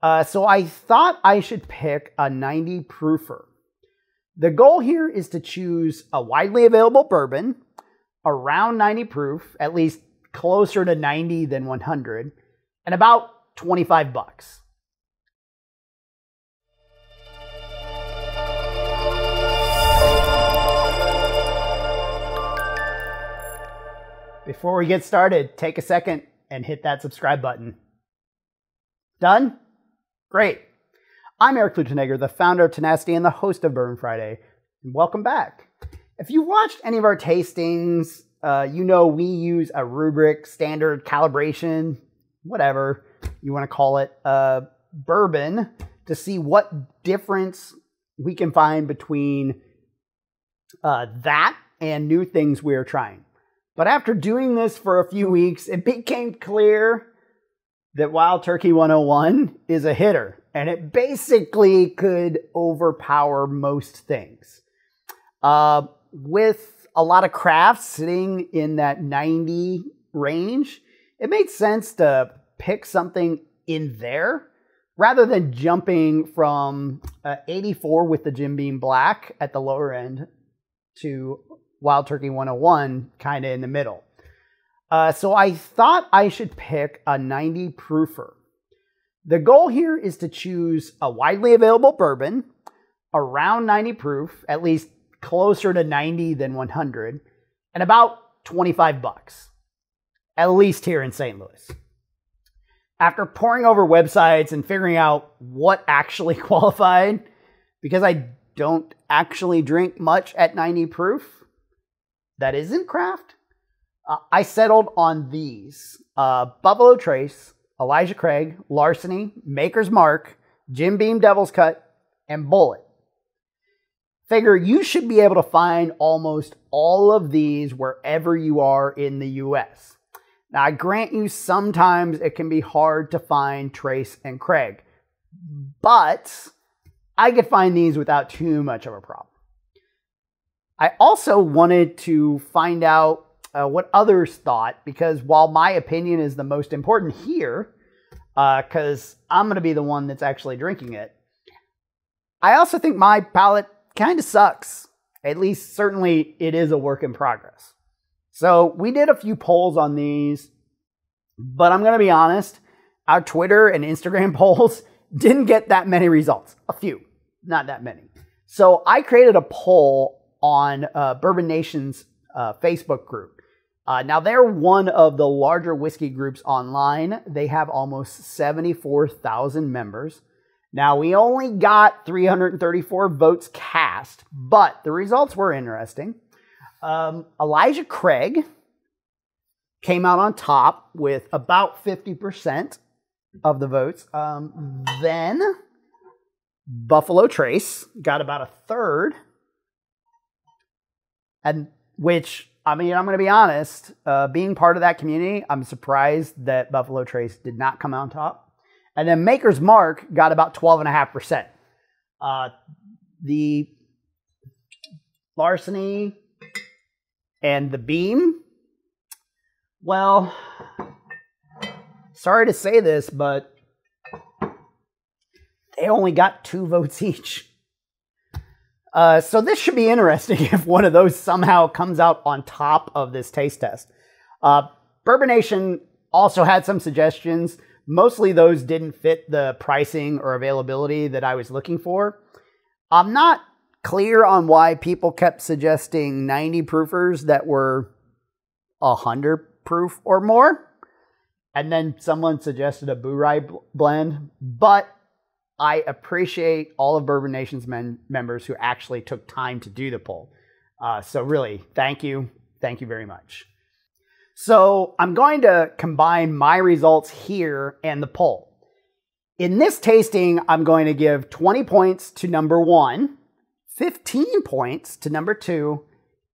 So I thought I should pick a 90 proofer. The goal here is to choose a widely available bourbon, around 90 proof, at least closer to 90 than 100, and about 25 bucks. Before we get started, take a second and hit that subscribe button. Done? Great. I'm Eric Flutenegger, the founder of Tenacity and the host of Bourbon Friday. And welcome back. If you've watched any of our tastings, you know we use a rubric, standard, calibration, whatever you want to call it, bourbon to see what difference we can find between that and new things we're trying. But after doing this for a few weeks, it became clear that Wild Turkey 101 is a hitter, and it basically could overpower most things. With a lot of crafts sitting in that 90 range, it made sense to pick something in there rather than jumping from 84 with the Jim Beam Black at the lower end to Wild Turkey 101 kind of in the middle. So I thought I should pick a 90 proofer. The goal here is to choose a widely available bourbon, around 90 proof, at least closer to 90 than 100, and about 25 bucks, at least here in St. Louis. After poring over websites and figuring out what actually qualified, because I don't actually drink much at 90 proof, that isn't craft, I settled on these. Buffalo Trace, Elijah Craig, Larceny, Maker's Mark, Jim Beam Devil's Cut, and Bulleit. Figure you should be able to find almost all of these wherever you are in the US. Now, I grant you sometimes it can be hard to find Trace and Craig, but I could find these without too much of a problem. I also wanted to find out what others thought, because while my opinion is the most important here, because I'm going to be the one that's actually drinking it, I also think my palate kind of sucks. At least, certainly, it is a work in progress. So we did a few polls on these, but I'm going to be honest, our Twitter and Instagram polls didn't get that many results. A few, not that many. So I created a poll on Bourbon Nation's Facebook group. Now, they're one of the larger whiskey groups online. They have almost 74,000 members. Now, we only got 334 votes cast, but the results were interesting. Elijah Craig came out on top with about 50% of the votes. Then Buffalo Trace got about a third. And which, I mean, I'm going to be honest, being part of that community, I'm surprised that Buffalo Trace did not come out on top. And then Maker's Mark got about 12.5%. The Larceny and the Beam, well, sorry to say this, but they only got 2 votes each. So this should be interesting if one of those somehow comes out on top of this taste test. Bourbon Nation also had some suggestions. Mostly those didn't fit the pricing or availability that I was looking for. I'm not clear on why people kept suggesting 90 proofers that were 100 proof or more. And then someone suggested a Bulleit blend, but I appreciate all of Bourbon Nation's members who actually took time to do the poll. So really, thank you. Thank you very much. So I'm going to combine my results here and the poll. In this tasting, I'm going to give 20 points to number 1, 15 points to number 2,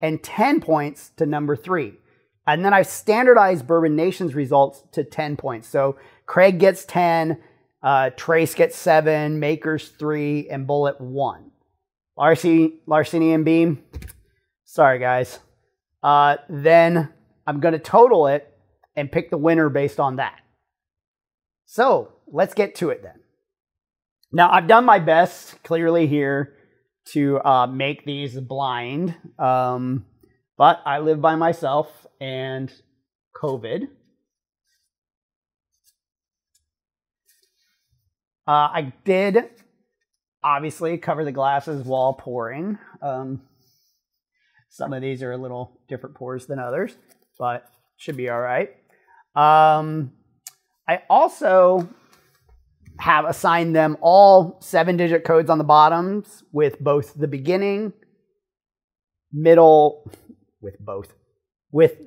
and 10 points to number 3. And then I've standardized Bourbon Nation's results to 10 points. So Craig gets 10, Trace gets 7, Makers 3, and Bulleit 1. Larceny and Beam, sorry guys. Then I'm going to total it and pick the winner based on that. So let's get to it then. Now, I've done my best, clearly here, to make these blind. But I live by myself, and COVID. I did, obviously, cover the glasses while pouring. Some of these are a little different pours than others, but should be all right. I also have assigned them all 7-digit codes on the bottoms with both the beginning, middle, with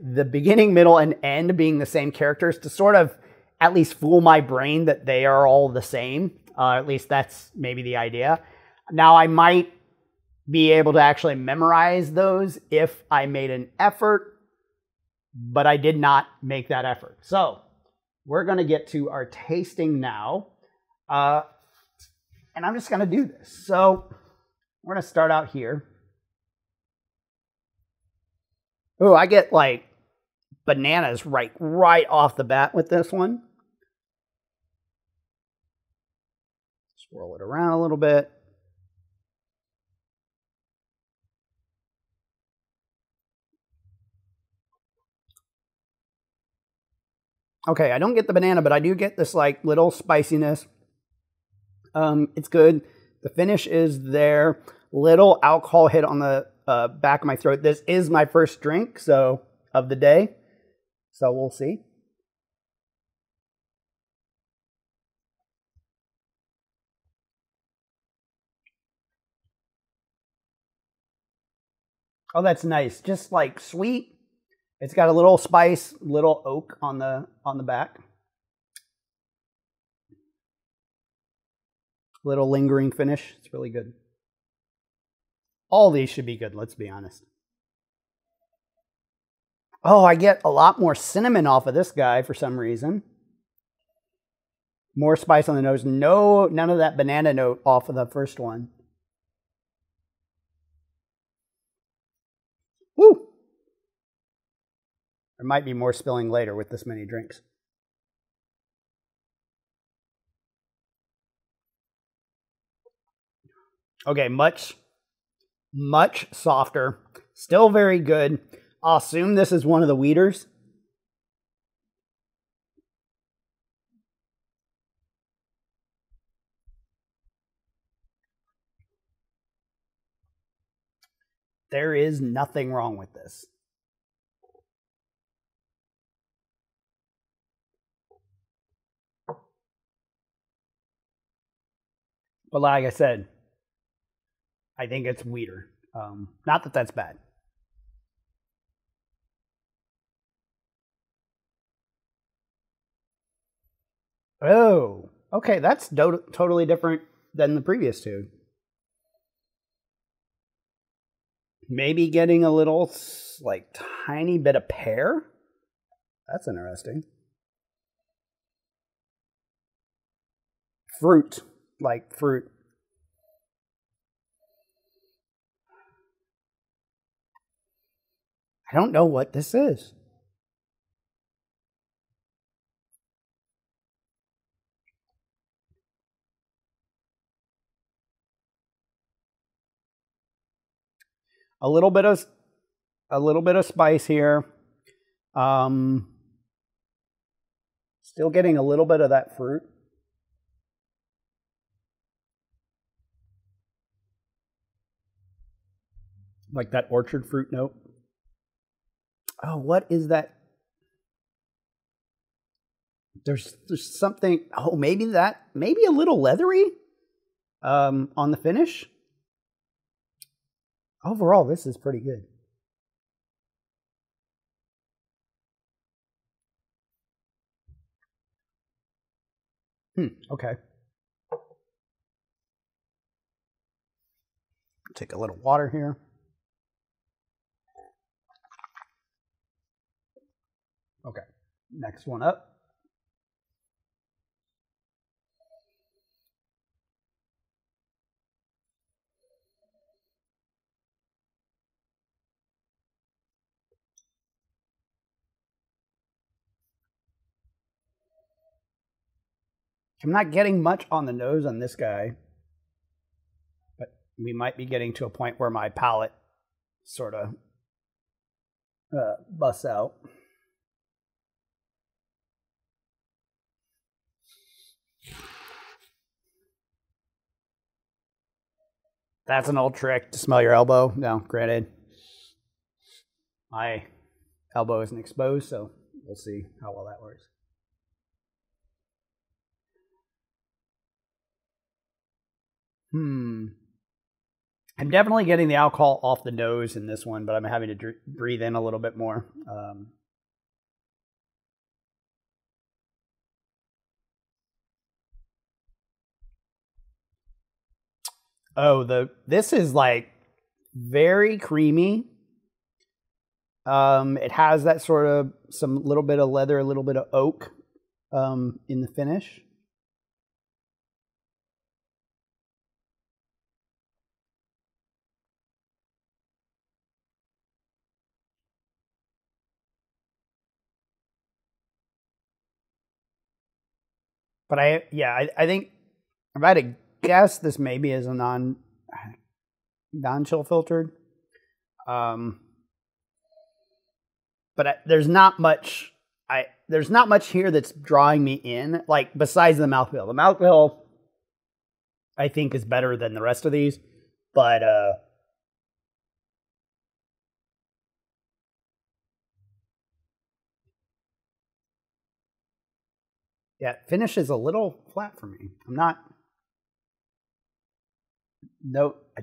the beginning, middle, and end being the same characters to sort of at least fool my brain that they are all the same. At least that's maybe the idea. Now, I might be able to actually memorize those if I made an effort, but I did not make that effort. So we're going to get to our tasting now. And I'm just going to do this. So we're going to start out here. Oh, I get like bananas right off the bat with this one. Swirl it around a little bit. Okay, I don't get the banana, but I do get this like little spiciness. It's good. The finish is there. Little alcohol hit on the back of my throat. This is my first drink of the day, so we'll see. Oh, that's nice. Just like sweet. It's got a little spice, little oak on the back. Little lingering finish. It's really good. All these should be good, let's be honest. Oh, I get a lot more cinnamon off of this guy for some reason. More spice on the nose. No, none of that banana note off of the first one. Woo! There might be more spilling later with this many drinks. Okay, much softer. Still very good. I'll assume this is one of the wheaters. There is nothing wrong with this. But like I said, I think it's wheater. Not that that's bad. Oh, okay. That's totally different than the previous two. Maybe getting a little, like, tiny bit of pear. That's interesting. Fruit, like fruit. I don't know what this is. A little bit of spice here. Still getting a little bit of that fruit. Like that orchard fruit note. Oh, what is that? There's something. Oh, maybe a little leathery on the finish. Overall, this is pretty good. Okay. Take a little water here. Okay, next one up. I'm not getting much on the nose on this guy, but we might be getting to a point where my palate sort of busts out. That's an old trick to smell your elbow. No, granted, my elbow isn't exposed, so we'll see how well that works. I'm definitely getting the alcohol off the nose in this one, but I'm having to breathe in a little bit more. This is like very creamy. It has that sort of some little bit of leather, a little bit of oak in the finish. But I think if I had to guess, this maybe is a non-chill filtered. But there's not much here that's drawing me in, like besides the mouthfeel. The mouthfeel I think is better than the rest of these, but yeah, finish is a little flat for me. I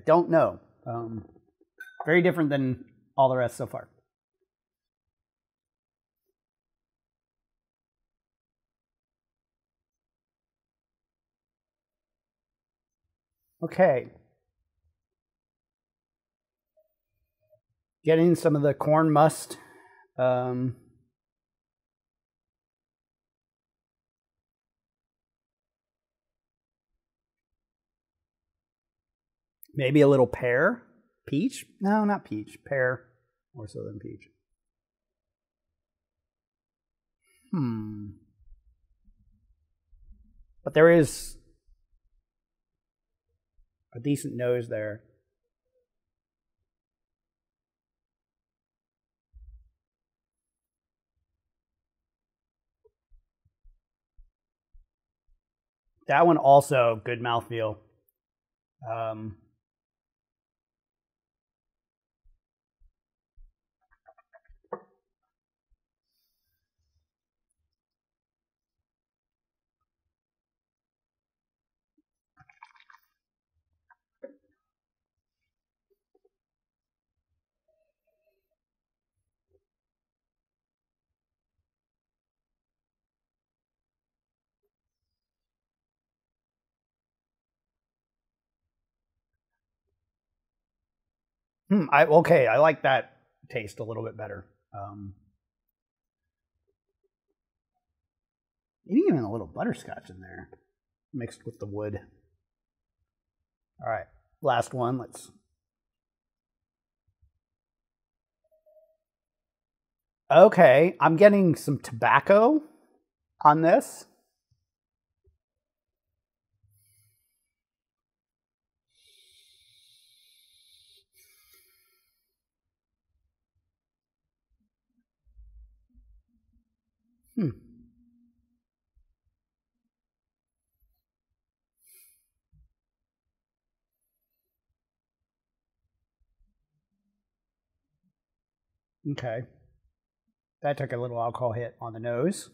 don't know. Very different than all the rest so far. Okay. Getting some of the corn must. Maybe a little pear. Peach? No, not peach. Pear. More so than peach. But there is a decent nose there. That one also good mouthfeel. I like that taste a little bit better. Maybe even a little butterscotch in there, mixed with the wood. All right, last one. Okay, I'm getting some tobacco on this. Okay. That took a little alcohol hit on the nose.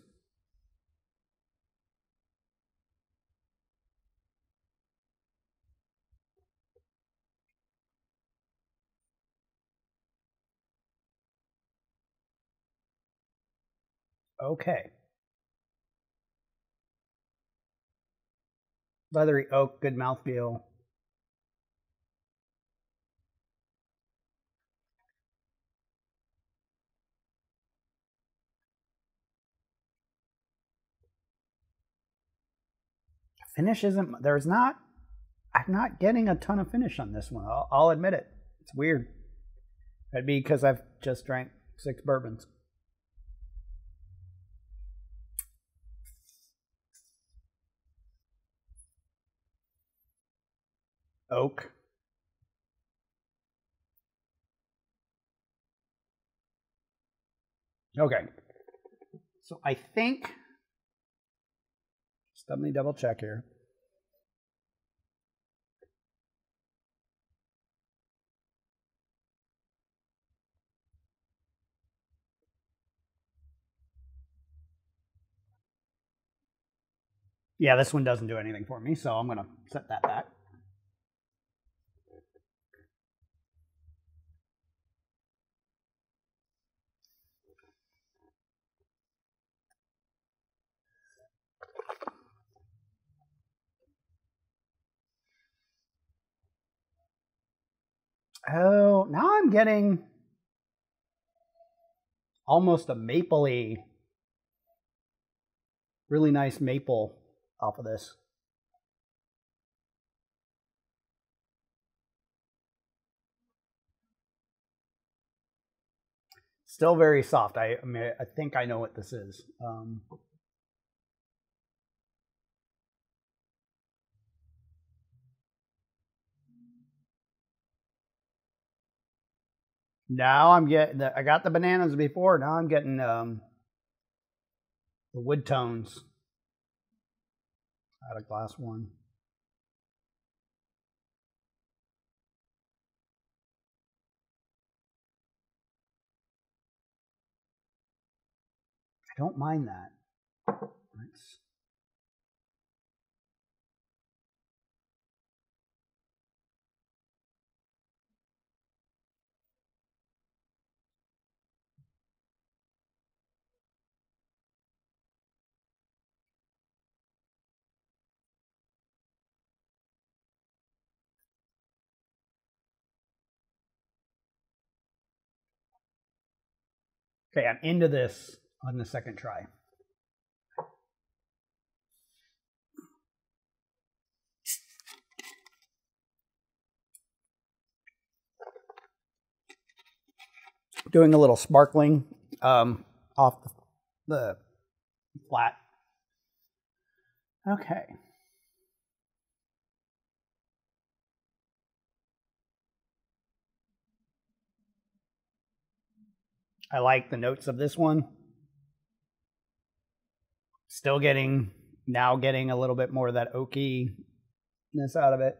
Okay. Leathery oak, good mouthfeel. Finish isn't, I'm not getting a ton of finish on this one. I'll admit it. It's weird. That'd be because I've just drank 6 bourbons. oak. Okay. So I think, just let me double check here. Yeah, this one doesn't do anything for me, so I'm going to set that back. Oh, now I'm getting almost a mapley, really nice maple off of this. Still very soft. I mean, I think I know what this is. Now I'm getting, I got the bananas before. Now I'm getting the wood tones out of glass one. I don't mind that. Let's, okay, I'm into this on the second try. Doing a little sparkling off the flat. Okay. I like the notes of this one. Still now getting a little bit more of that oakiness out of it.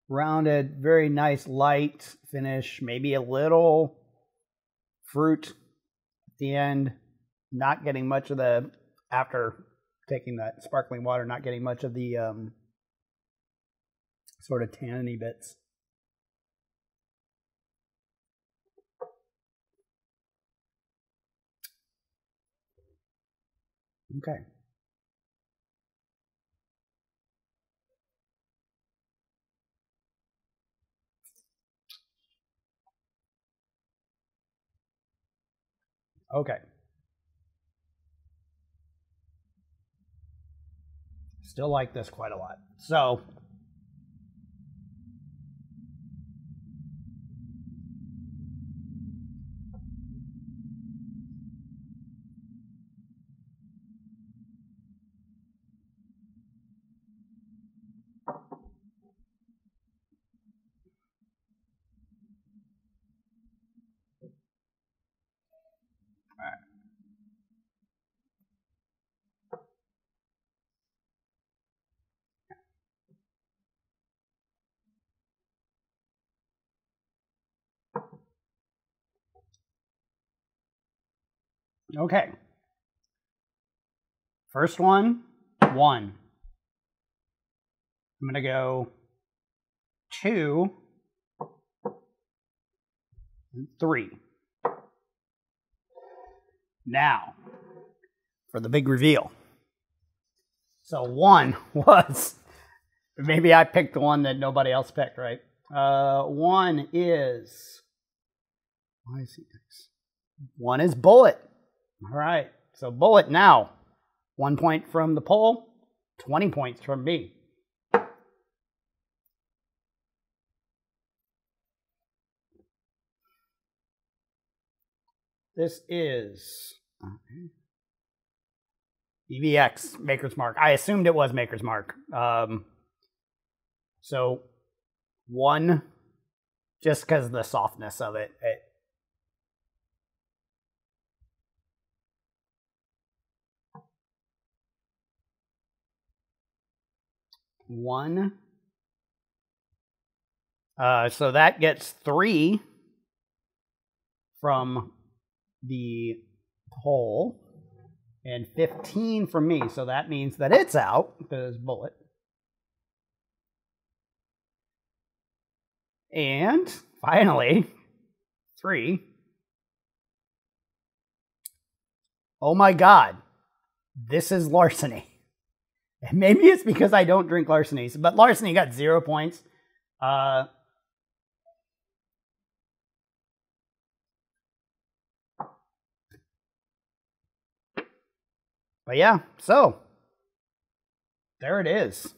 Rounded, very nice light finish, maybe a little fruit at the end. Not getting much of the, after taking that sparkling water, not getting much of the sort of tanniny bits. Okay. Okay. Still like this quite a lot. So, okay. First one, 1. I'm going to go 2, and 3. Now, for the big reveal. So 1 was, maybe I picked the one that nobody else picked, right? 1 is, why is he next? 1 is Bulleit. All right, so Bulleit now. 1 point from the poll, 20 points from me. This is EVX, Maker's Mark. I assumed it was Maker's Mark. So 1, just because of the softness of it. 1. So that gets 3 from the poll and 15 from me. So that means that it's out because Bulleit. And finally, 3. Oh my God, this is Larceny. And maybe it's because I don't drink Larcenys, but Larceny got 0 points. But yeah, so there it is.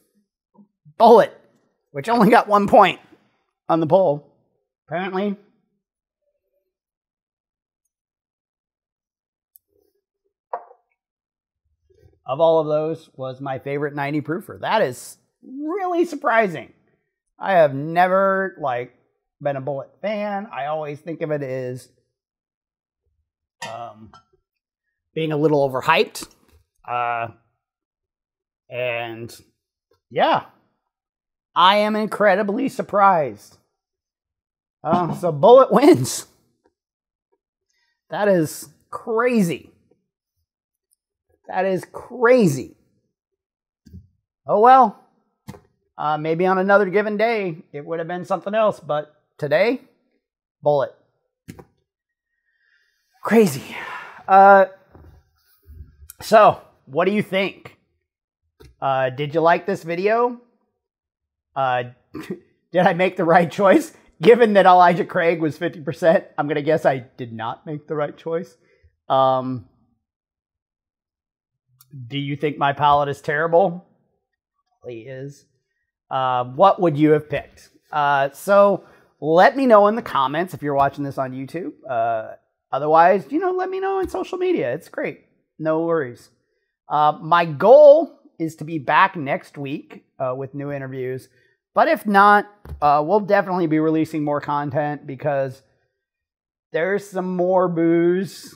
Bulleit, which only got 1 point on the poll, apparently. Of all of those, was my favorite 90 proofer. That is really surprising. I have never been a Bulleit fan. I always think of it as being a little overhyped. And yeah, I am incredibly surprised. So Bulleit wins. That is crazy. That is crazy. Oh well. Maybe on another given day, it would have been something else. But today, Bulleit. Crazy. So, what do you think? Did you like this video? Did I make the right choice? Given that Elijah Craig was 50%, I'm going to guess I did not make the right choice. Do you think my palate is terrible? Probably is. What would you have picked? So let me know in the comments if you're watching this on YouTube. Otherwise, let me know on social media. It's great. No worries. My goal is to be back next week with new interviews. But if not, we'll definitely be releasing more content because there's some more booze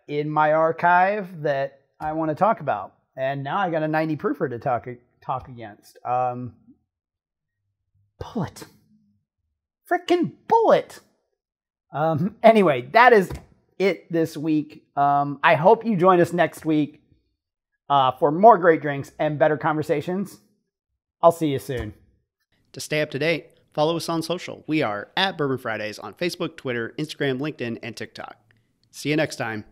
in my archive that I want to talk about. And now I got a 90 proofer to talk against. Bulleit. Frickin' Bulleit. Anyway, that is it this week. I hope you join us next week for more great drinks and better conversations. I'll see you soon. To stay up to date, follow us on social. We are at Bourbon Fridays on Facebook, Twitter, Instagram, LinkedIn, and TikTok. See you next time.